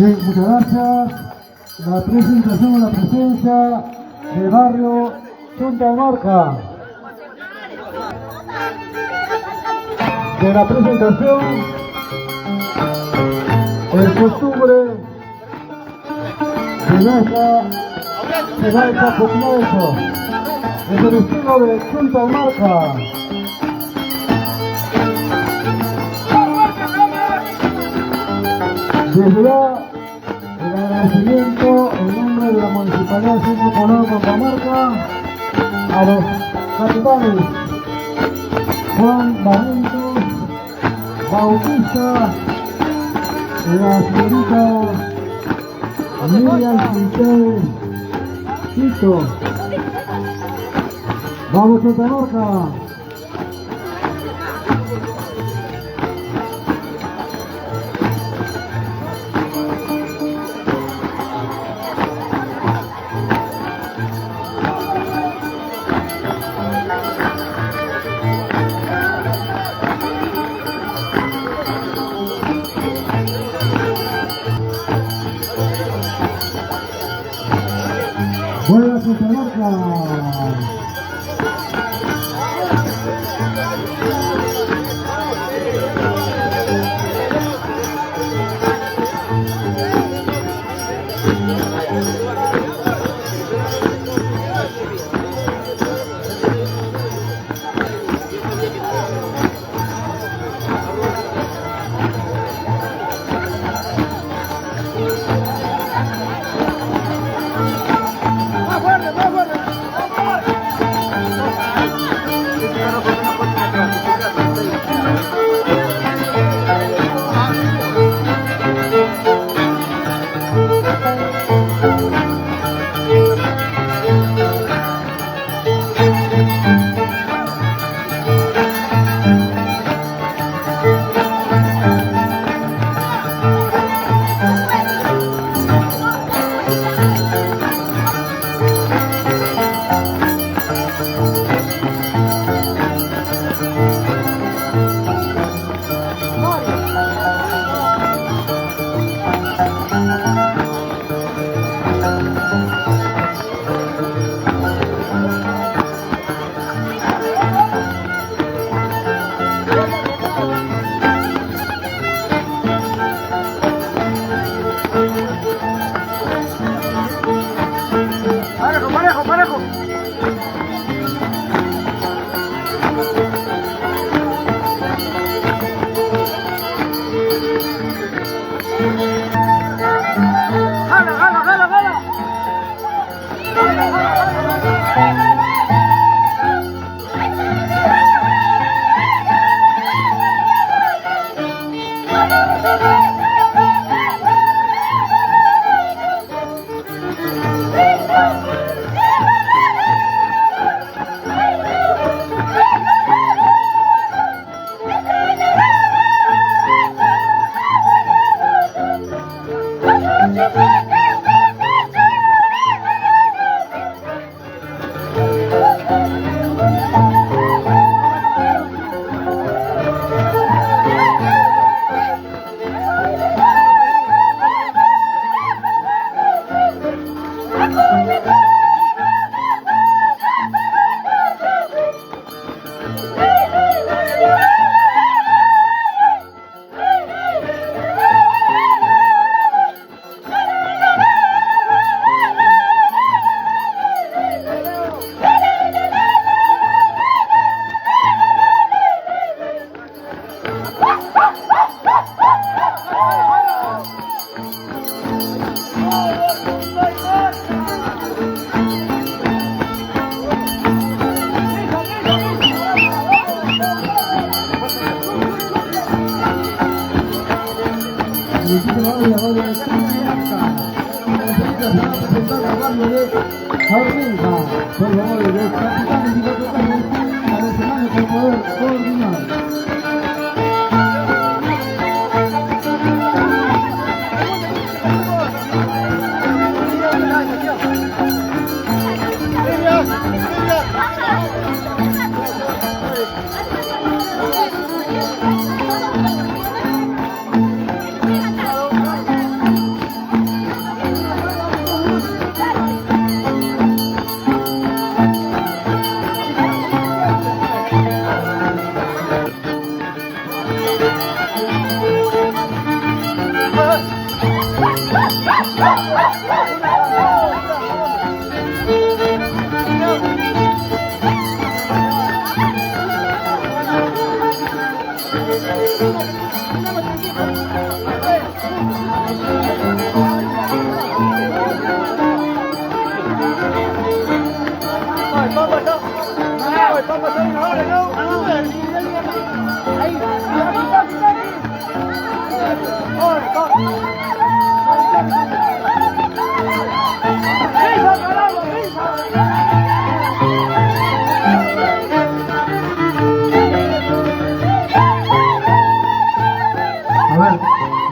Sí, muchas gracias. La presentación de la presencia del barrio Santa Marca. De la presentación, el costumbre de nuestra popularidad. Es el estilo de Santa Marca. Desde ya, el agradecimiento en nombre de la Municipalidad de Centro Poblado de Cajamarca a los capitanes Juan Barrientos, Bautista, la señorita Miriam Quintero, Tito. ¡Vamos Santa Marca! ¡Juega Santa Marca!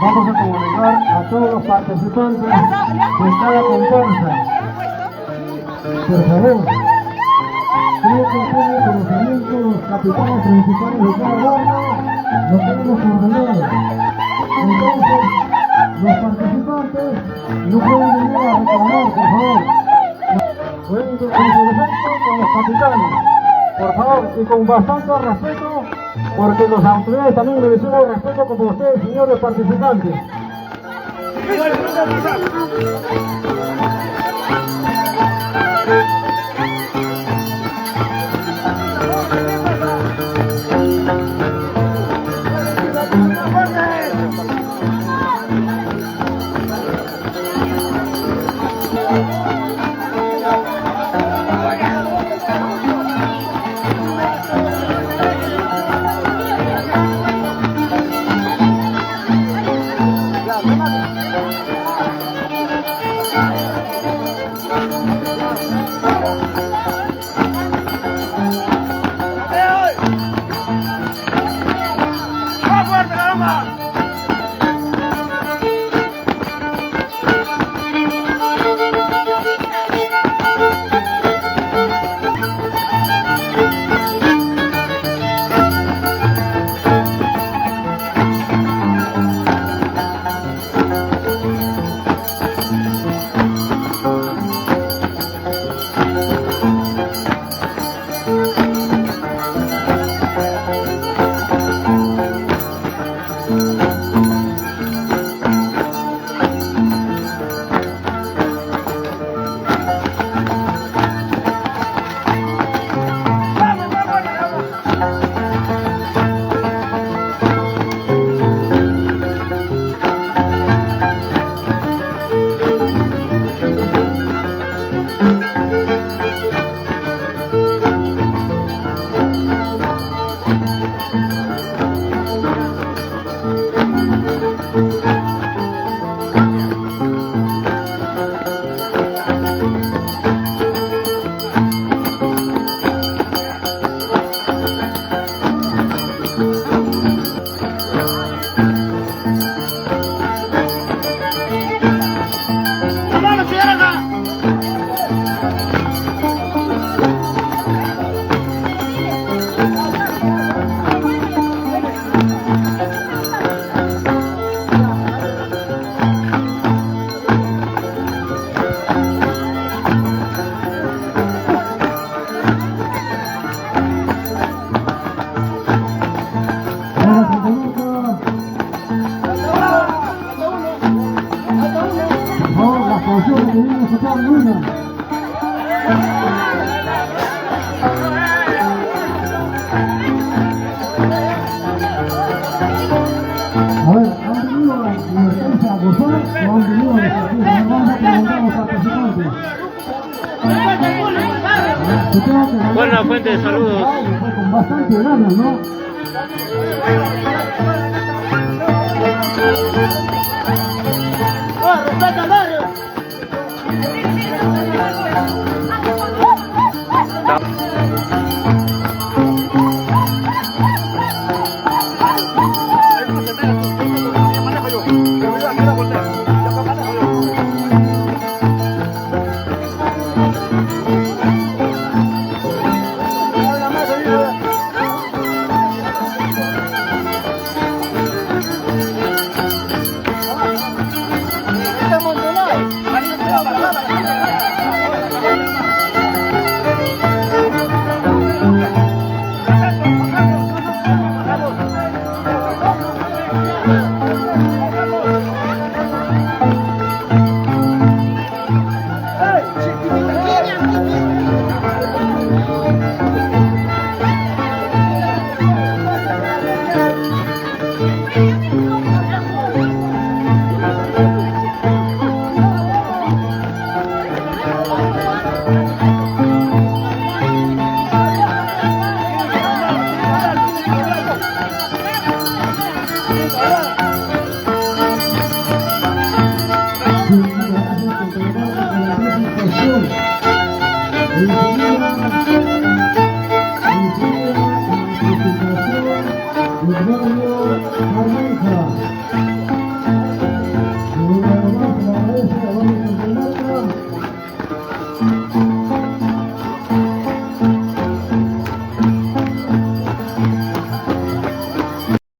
Vamos a comunicar a todos los participantes de cada comparsa. Por favor, creo que tiene conocimiento los capitanes principales de cada barrio, lo tenemos ordenado. Entonces, los participantes no pueden venir a reclamar, por favor. Pueden ir en su defecto con los capitanes, por favor, y con bastante respeto, porque las autoridades también merecemos respeto como ustedes, señores participantes. Buena fuente de saludos. Con bastante ganas, ¿no?